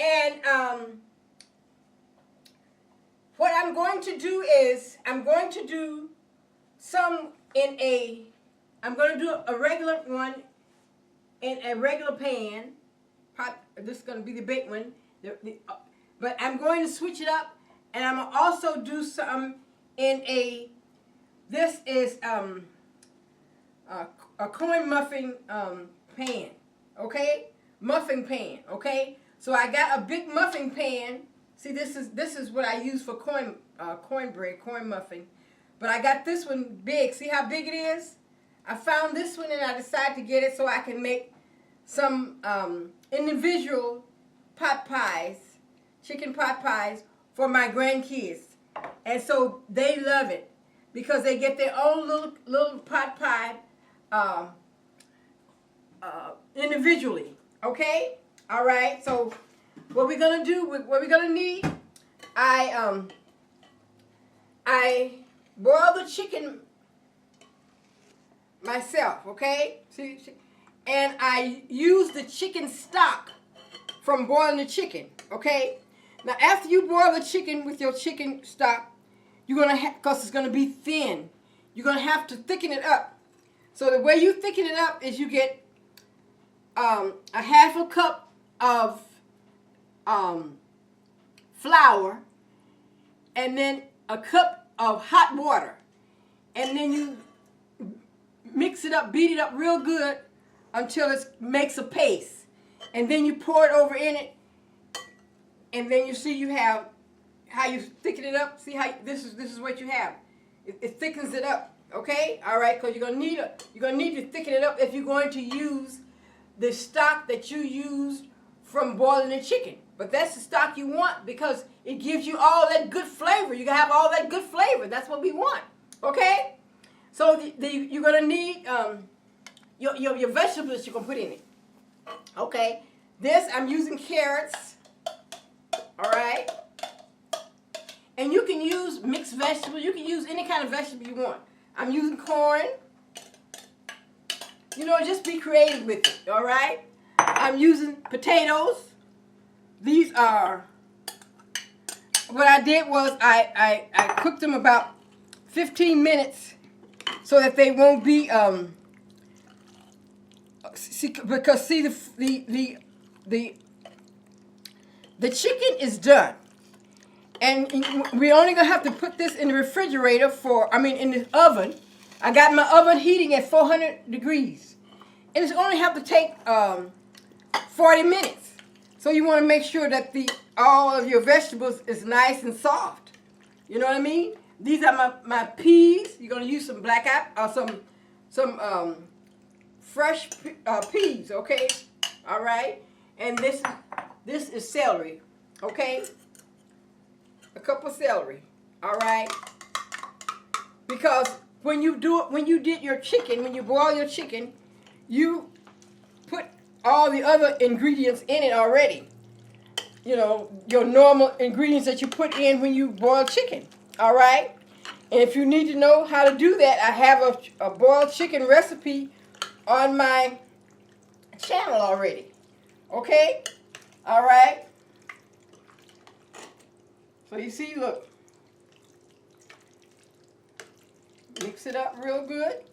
And what I'm going to do is I'm going to do some in a, I'm going to do a regular one in a regular pan. This is going to be the big one. But I'm going to switch it up, and I'm going to also do some in a, this is a corn muffin pan, okay? Muffin pan, okay? So I got a big muffin pan. See, this is what I use for cornbread, corn muffin. But I got this one big. See how big it is? I found this one and I decided to get it so I can make some individual pot pies, chicken pot pies for my grandkids. And so they love it because they get their own little pot pie individually. Okay? All right. So what we're gonna do, what we're gonna need, I boil the chicken myself. Okay? See, and I use the chicken stock from boiling the chicken. Okay? Now after you boil the chicken with your chicken stock, you're gonna have, because it's gonna be thin, you're gonna have to thicken it up. So the way you thicken it up is you get a half a cup of flour, and then a cup of hot water, and then you mix it up, beat it up real good until it makes a paste, and then you pour it over in it, and then you see you have how you thicken it up. See how this is what you have. It thickens it up. Okay, all right, because you're gonna need to thicken it up if you're going to use the stock that you used from boiling the chicken. But that's the stock you want because it gives you all that good flavor. You can have all that good flavor. That's what we want. Okay, so you're gonna need your vegetables you're gonna put in it. Okay, this I'm using carrots. All right, and you can use mixed vegetables. You can use any kind of vegetable you want. I'm using corn. You know, just be creative with it, all right? I'm using potatoes. These are, what I did was I cooked them about 15 minutes so that they won't be, because see the chicken is done. And we're only going to have to put this in the refrigerator in the oven. I got my oven heating at 400 degrees. And it's only have to take 40 minutes. So you want to make sure that all of your vegetables is nice and soft. You know what I mean? These are my peas. You're going to use some black apple, some fresh peas, okay? All right? And this is celery, okay? A cup of celery, all right? Because when you did your chicken, when you boil your chicken, you put all the other ingredients in it already. You know, your normal ingredients that you put in when you boil chicken, all right? And if you need to know how to do that, I have a boiled chicken recipe on my channel already, okay? All right? So you see, look, mix it up real good,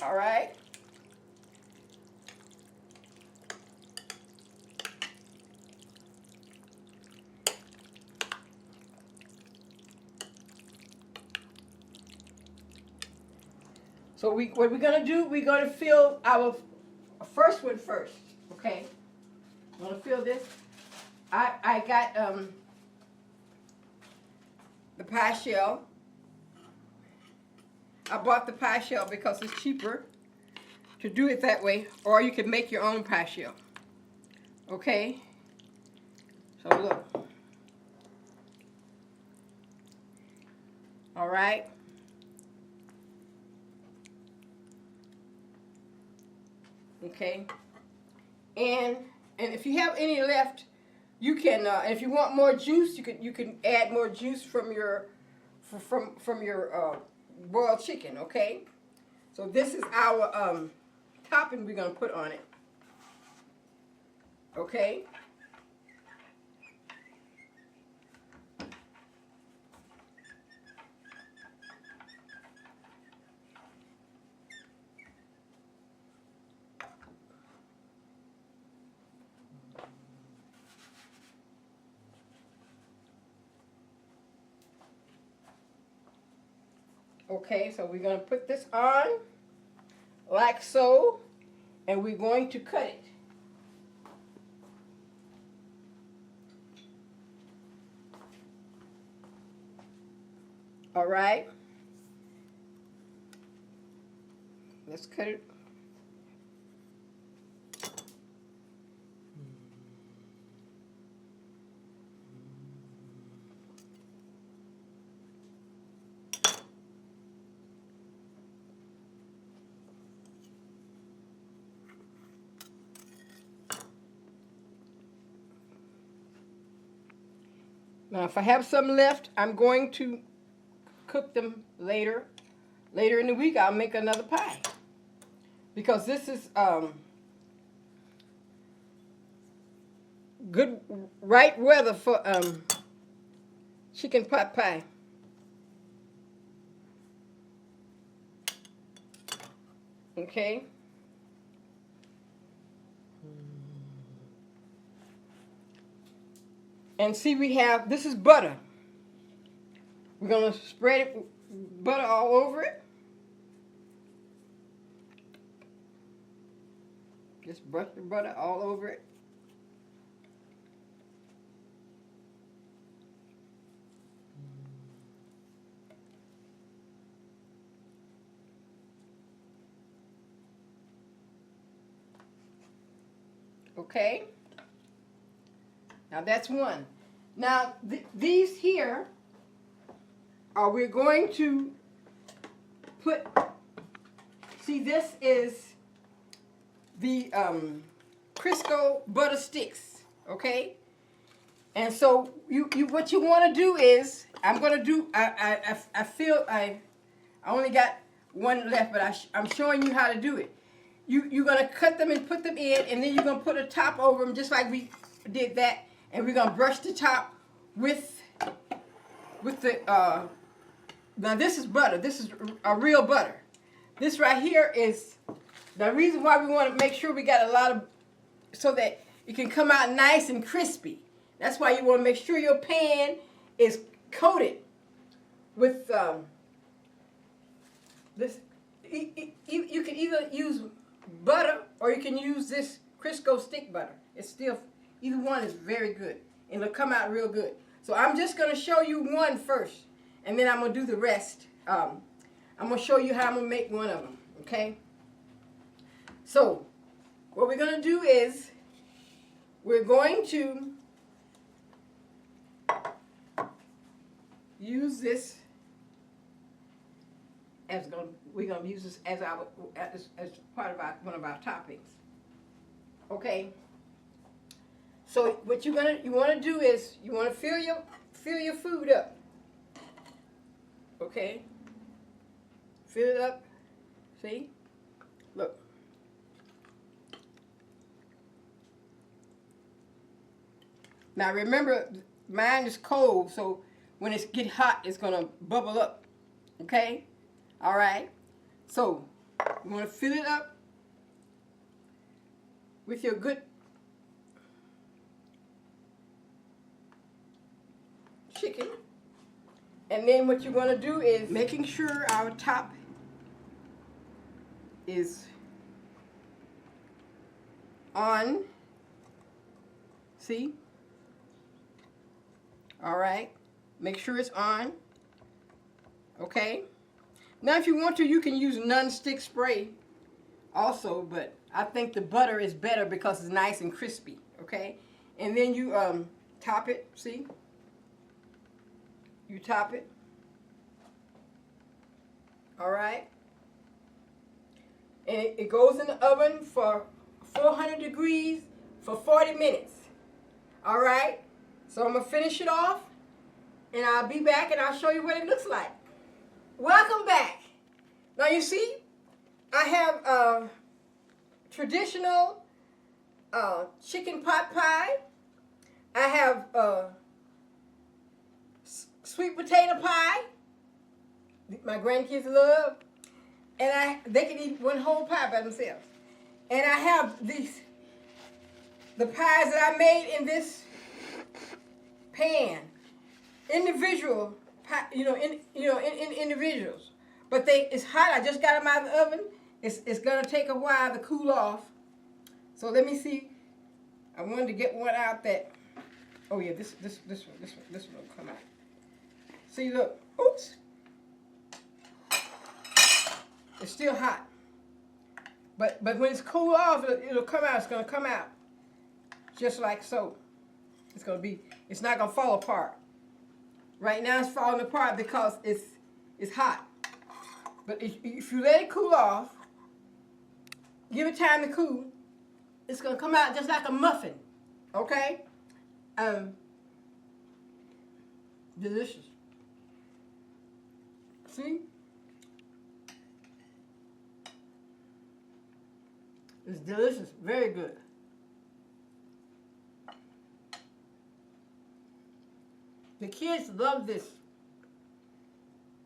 all right? So what we're going to do, we're going to fill our first one first, okay? I'm going to fill this. I got the pie shell. I bought the pie shell because it's cheaper to do it that way, or you can make your own pie shell. Okay? So look. All right? Okay? And if you have any left, you can, if you want more juice, you can add more juice from your boiled chicken. Okay, so this is our topping we're gonna put on it. Okay, Okay, so we're going to put this on like so, and we're going to cut it. All right. Let's cut it. Now, if I have some left, I'm going to cook them later. Later in the week, I'll make another pie. Because this is good, right weather for chicken pot pie. Okay. And see, we have, this is butter. We're going to spread it, butter all over it. Just brush the butter all over it. Okay. Now that's one. Now these here are we're going to put, see, this is the Crisco butter sticks, okay? And so you what you want to do is, I'm going to do, I feel I only got one left, but I'm showing you how to do it. You're going to cut them and put them in, and then you're going to put a top over them just like we did that. And we're going to brush the top with the, now this is butter. This is a real butter. This right here is the reason why we want to make sure we got a lot of, so that it can come out nice and crispy. That's why you want to make sure your pan is coated with this. You can either use butter or you can use this Crisco stick butter. It's still, either one is very good, and it'll come out real good. So I'm just going to show you one first, and then I'm going to do the rest. I'm going to show you how I'm going to make one of them, okay? So what we're going to do is we're going to use this as we're going to use this as part of one of our toppings, okay? So what you want to do is you want to fill your food up. Okay? Fill it up. See? Look. Now remember, mine is cold, so when it gets hot, it's going to bubble up. Okay? All right? So you want to fill it up with your good chicken, and then what you want to do is making sure our top is on. See? All right, make sure it's on. Okay, now if you want to, you can use non-stick spray also, but I think the butter is better because it's nice and crispy. Okay, and then you top it. See? You top it. All right. And it goes in the oven for 400 degrees for 40 minutes. All right. So I'm going to finish it off, and I'll be back and I'll show you what it looks like. Welcome back. Now you see, I have traditional chicken pot pie. I have sweet potato pie, my grandkids love, and they can eat one whole pie by themselves. And I have the pies that I made in this pan, individual pie, in individuals. But it's hot. I just got them out of the oven. It's gonna take a while to cool off. So let me see. I wanted to get one out that. Oh yeah, this one will come out. See, look. Oops. It's still hot. But when it's cool off, it'll come out. It's gonna come out just like so. It's not gonna fall apart. Right now it's falling apart because it's hot. But if you let it cool off, give it time to cool, it's gonna come out just like a muffin. Okay? Delicious. See? It's delicious. Very good. The kids love this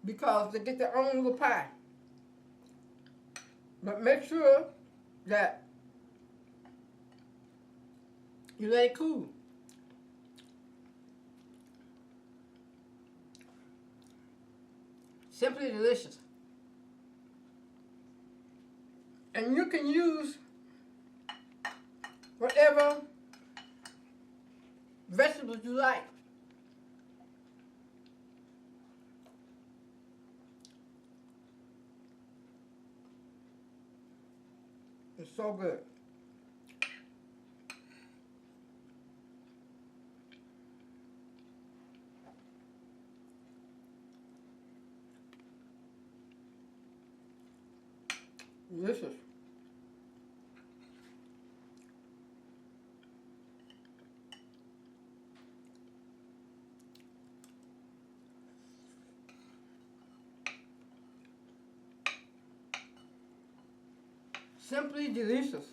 because they get their own little pie. But make sure that you let it cool. Simply delicious. And you can use whatever vegetables you like. It's so good. Delicious. Simply delicious.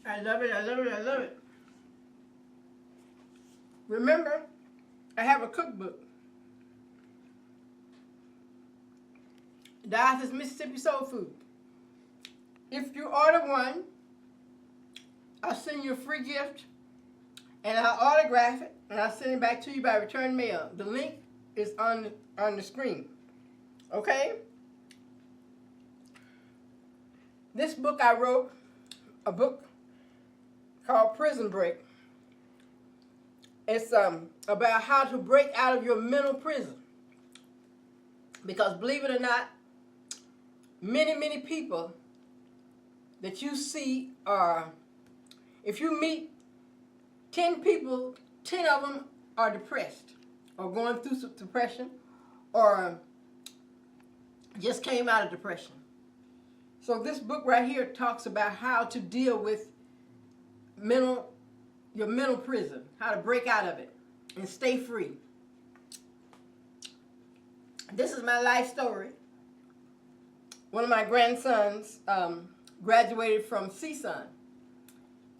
I love it, I love it, I love it. Remember, I have a cookbook. Dialysis Mississippi Soul Food. If you order one, I'll send you a free gift and I'll autograph it and I'll send it back to you by return mail. The link is on the screen. Okay? This book I wrote, a book called Prison Break. It's about how to break out of your mental prison. Because believe it or not, many people that you see are, if you meet 10 people, 10 of them are depressed or going through some depression or just came out of depression. So this book right here talks about how to deal with your mental prison, how to break out of it and stay free. This is my life story. One of my grandsons graduated from CSUN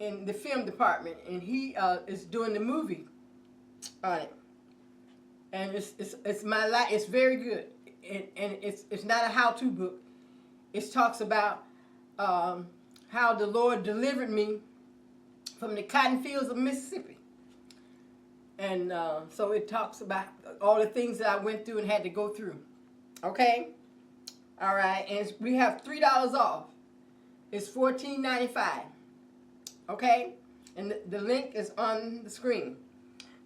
in the film department, and he is doing the movie on it. And it's my life. It's very good, and it's not a how-to book. It talks about how the Lord delivered me from the cotton fields of Mississippi. And so it talks about all the things that I went through and had to go through. Okay? All right. And we have $3 off. It's $14.95. Okay? And the link is on the screen.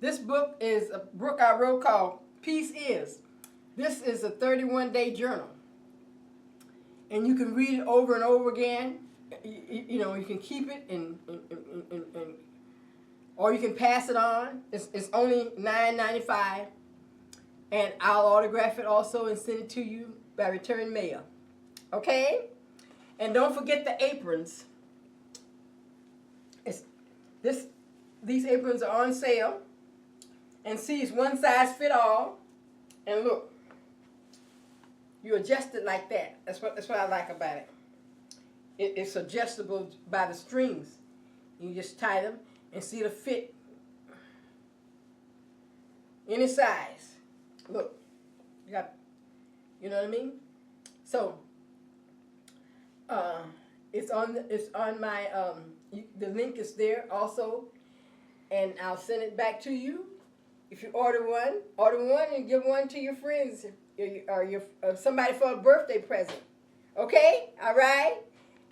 This book is a book I wrote called Peace Is. This is a 31-day journal. And you can read it over and over again. You know, you can keep it and or you can pass it on. It's only $9.95, and I'll autograph it also and send it to you by return mail. Okay? And don't forget the aprons. These aprons are on sale. And see, it's one size fit all. And look, you adjust it like that. That's what I like about it. It's adjustable by the strings. You just tie them and see it'll fit any size. Look, you got You know what I mean? So it's on my the link is there also, and I'll send it back to you. If you order one and give one to your friends or your somebody for a birthday present. Okay? All right?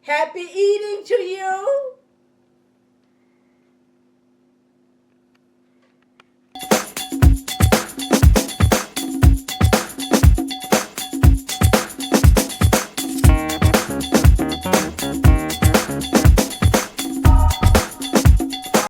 Happy eating to you.